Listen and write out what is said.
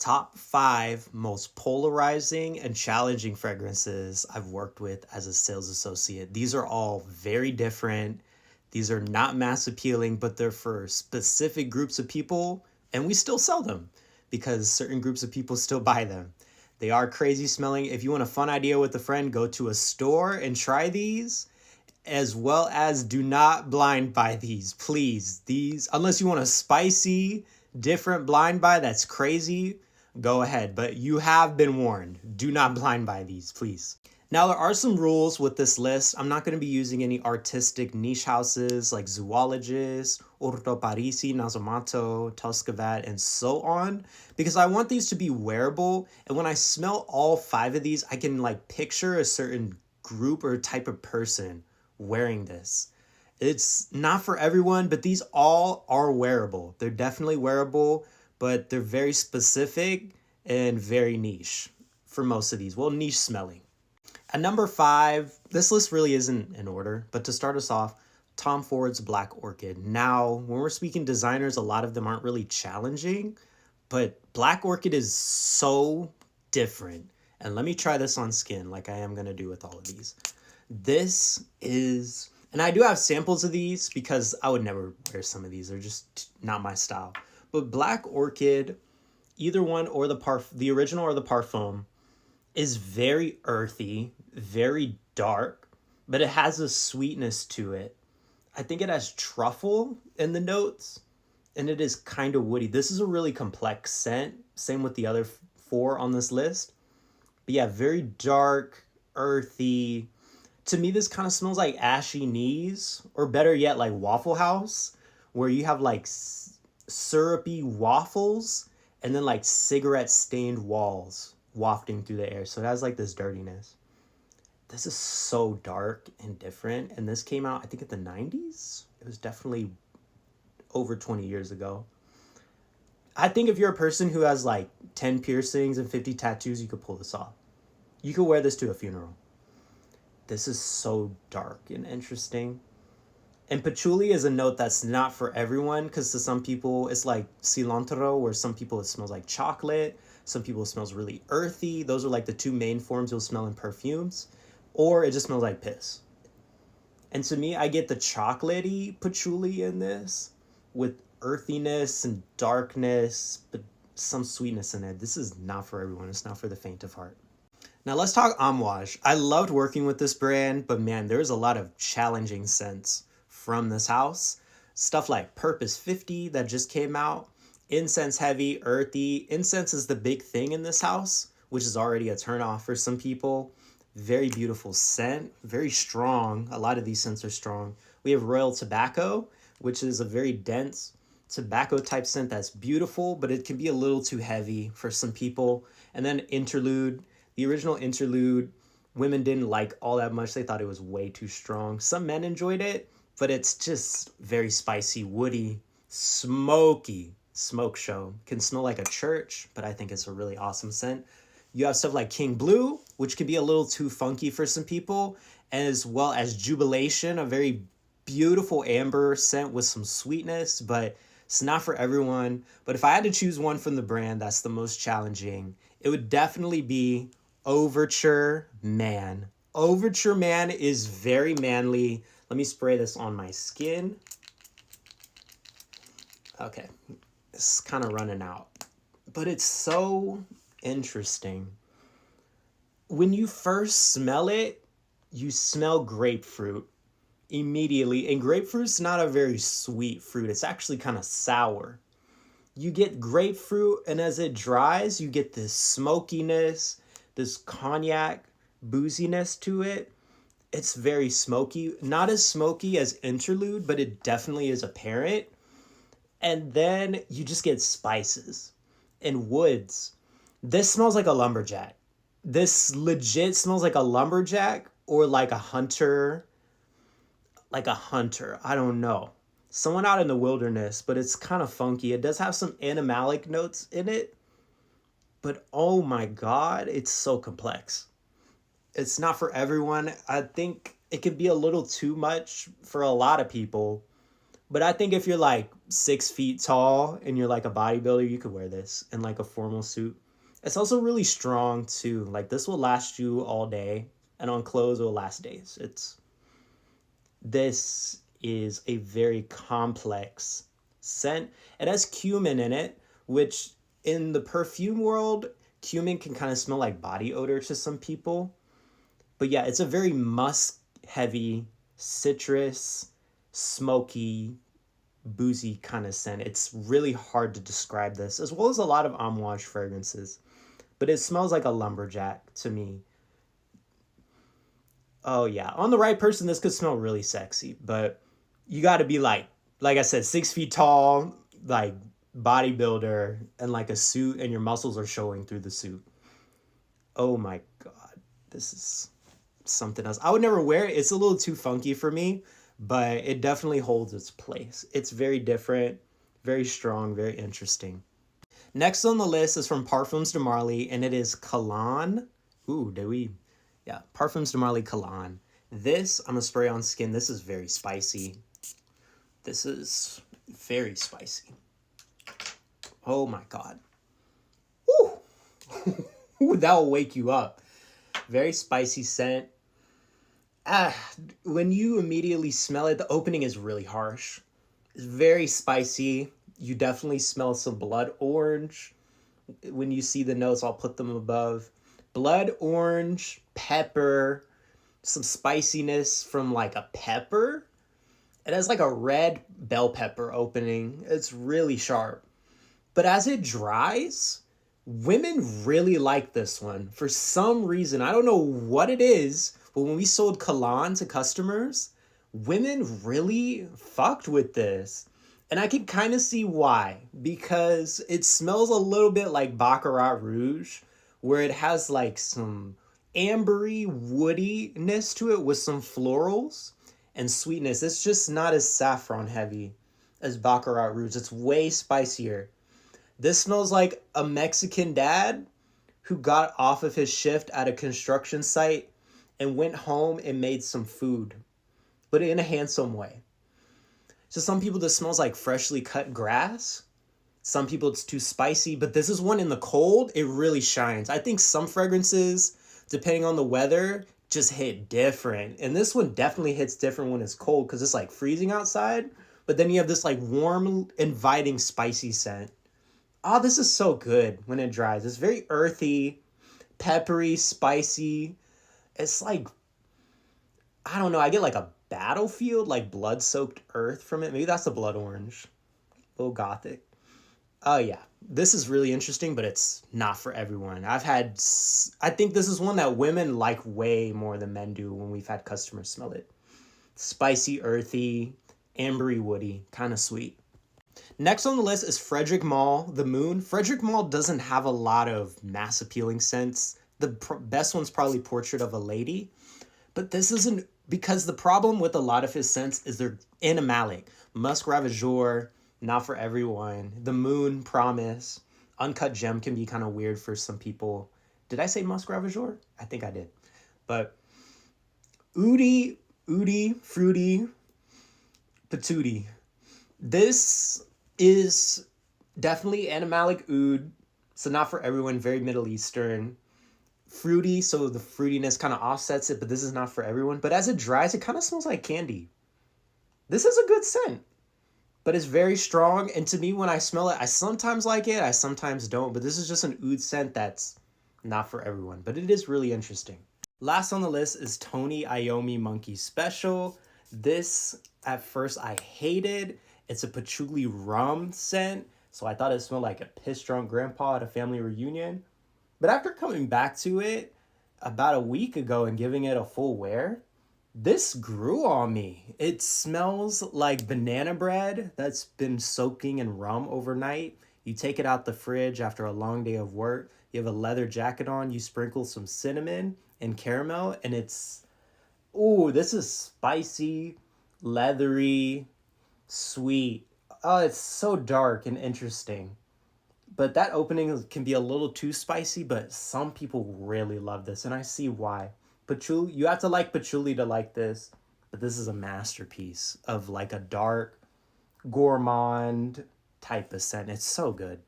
Top 5 most polarizing and challenging fragrances I've worked with as a sales associate. These are all very different. These are not mass appealing, but they're for specific groups of people, and we still sell them because certain groups of people still buy them. They are crazy smelling. If you want a fun idea with a friend, go to a store and try these, as well as do not blind buy these, please. These, unless you want a spicy, different blind buy that's crazy, go ahead. But you have been warned. Do not blind buy these, please. Now, there are some rules with this list. I'm not going to be using any artistic niche houses like Zoologist, Orto Parisi, Nasomato, Tuscavat, and so on, because I want these to be wearable. And when I smell all 5 of these, I can like picture a certain group or type of person wearing this. It's not for everyone, but these all are wearable. They're definitely wearable, but they're very specific and very niche for most of these. Well, niche smelling. At number 5, this list really isn't in order, but to start us off, Tom Ford's Black Orchid. Now, when we're speaking designers, a lot of them aren't really challenging, but Black Orchid is so different. And let me try this on skin like I am going to do with all of these. This is, and I do have samples of these because I would never wear some of these. They're just not my style. But Black Orchid, either one or the original or the Parfum, is very earthy, very dark, but it has a sweetness to it. I think it has truffle in the notes, and it is kind of woody. This is a really complex scent. Same with the other 4 on this list. But yeah, very dark, earthy. To me, this kind of smells like Ashy Knees, or better yet, like Waffle House, where you have like syrupy waffles and then like cigarette stained walls wafting through the air. So it has like this dirtiness. This is so dark and different. And this came out, I think, in the 90s. It was definitely over 20 years ago. I think if you're a person who has like 10 piercings and 50 tattoos, you could pull this off. You could wear this to a funeral. This is so dark and interesting. And patchouli is a note that's not for everyone, because to some people it's like cilantro, where some people it smells like chocolate. Some people it smells really earthy. Those are like the 2 main forms you'll smell in perfumes. Or it just smells like piss. And to me, I get the chocolatey patchouli in this with earthiness and darkness, but some sweetness in it. This is not for everyone. It's not for the faint of heart. Now let's talk Amouage. I loved working with this brand, but man, there's a lot of challenging scents from this house. Stuff like Purpose 50 that just came out. Incense heavy, earthy. Incense is the big thing in this house, which is already a turnoff for some people. Very beautiful scent, very strong. A lot of these scents are strong. We have Royal Tobacco, which is a very dense tobacco type scent that's beautiful, but it can be a little too heavy for some people. And then Interlude. The original Interlude, women didn't like all that much. They thought it was way too strong. Some men enjoyed it, but it's just very spicy, woody, smoky. Smoke show. Can smell like a church, but I think it's a really awesome scent. You have stuff like King Blue, which can be a little too funky for some people, as well as Jubilation, a very beautiful amber scent with some sweetness, but it's not for everyone. But if I had to choose one from the brand that's the most challenging, it would definitely be Overture Man. Overture Man is very manly. Let me spray this on my skin. Okay, it's kind of running out, but it's so interesting. When you first smell it, you smell grapefruit immediately, and grapefruit's not a very sweet fruit. It's actually kind of sour. You get grapefruit, and as it dries, you get this smokiness, this cognac booziness to it. It's very smoky. Not as smoky as Interlude, but it definitely is apparent. And then you just get spices and woods. This smells like a lumberjack. This legit smells like a lumberjack or like a hunter. Like a hunter. I don't know. Someone out in the wilderness, but it's kind of funky. It does have some animalic notes in it. But oh my God, it's so complex. It's not for everyone. I think it can be a little too much for a lot of people. But I think if you're like 6 feet tall and you're like a bodybuilder, you could wear this in like a formal suit. It's also really strong too. Like this will last you all day, and on clothes it will last days. This is a very complex scent. It has cumin in it, which in the perfume world, cumin can kind of smell like body odor to some people. But yeah, it's a very musk heavy, citrus, smoky, boozy kind of scent. It's really hard to describe this, as well as a lot of amouage fragrances. But it smells like a lumberjack to me. Oh yeah, on the right person, this could smell really sexy, but you got to be like I said, 6 feet tall, like bodybuilder, and like a suit, and your muscles are showing through the suit. Oh my god, this is something else. I would never wear it. It's a little too funky for me, but it definitely holds its place. It's very different, very strong, very interesting. Next on the list is from Parfums de Marly, and it is Cologne. Ooh, did we? Yeah, Parfums de Marly Cologne. This, I'm gonna spray on skin. This is very spicy. This is very spicy. Oh my god. Woo! Ooh, that will wake you up. Very spicy scent. When you immediately smell it, the opening is really harsh. It's very spicy. You definitely smell some blood orange. When you see the notes, I'll put them above. Blood orange, pepper, some spiciness from like a pepper. It has like a red bell pepper opening. It's really sharp. But as it dries, women really like this one. For some reason, I don't know what it is, but when we sold Cologne to customers, women really fucked with this. And I can kind of see why. Because it smells a little bit like Baccarat Rouge, where it has like some ambery woodiness to it with some florals and sweetness. It's just not as saffron heavy as Baccarat Rouge. It's way spicier. This smells like a Mexican dad who got off of his shift at a construction site and went home and made some food, but in a handsome way. So some people this smells like freshly cut grass. Some people it's too spicy, but this is one in the cold, it really shines. I think some fragrances, depending on the weather, just hit different. And this one definitely hits different when it's cold because it's like freezing outside, but then you have this like warm, inviting, spicy scent. Oh, this is so good when it dries. It's very earthy, peppery, spicy. It's like, I don't know, I get like a battlefield, like blood-soaked earth from it. Maybe that's the blood orange. A little gothic. Oh, yeah. This is really interesting, but it's not for everyone. I think this is one that women like way more than men do when we've had customers smell it. Spicy, earthy, ambery, woody, kind of sweet. Next on the list is Frederic Malle, The Moon. Frederic Malle doesn't have a lot of mass appealing scents. The best one's probably Portrait of a Lady. But this isn't, because the problem with a lot of his scents is they're animalic. Musk Ravageur, not for everyone. The Moon, Promise. Uncut Gem can be kind of weird for some people. Did I say Musk Ravageur? I think I did. But Oudi, Fruity, Patootie. This is definitely animalic oud, so not for everyone, very Middle Eastern. Fruity, so the fruitiness kind of offsets it, but this is not for everyone. But as it dries, it kind of smells like candy. This is a good scent, but it's very strong. And to me, when I smell it, I sometimes like it, I sometimes don't. But this is just an oud scent that's not for everyone, but it is really interesting. Last on the list is Tony Iommi Monkey Special. This, at first, I hated. It's a patchouli rum scent, so I thought it smelled like a piss-drunk grandpa at a family reunion. But after coming back to it about a week ago and giving it a full wear, this grew on me. It smells like banana bread that's been soaking in rum overnight. You take it out the fridge after a long day of work. You have a leather jacket on. You sprinkle some cinnamon and caramel, and it's, ooh, this is spicy, leathery, sweet. Oh, it's so dark and interesting. But that opening can be a little too spicy, but some people really love this, and I see why. Patchouli, you have to like patchouli to like this, but this is a masterpiece of like a dark, gourmand. type of scent. It's so good.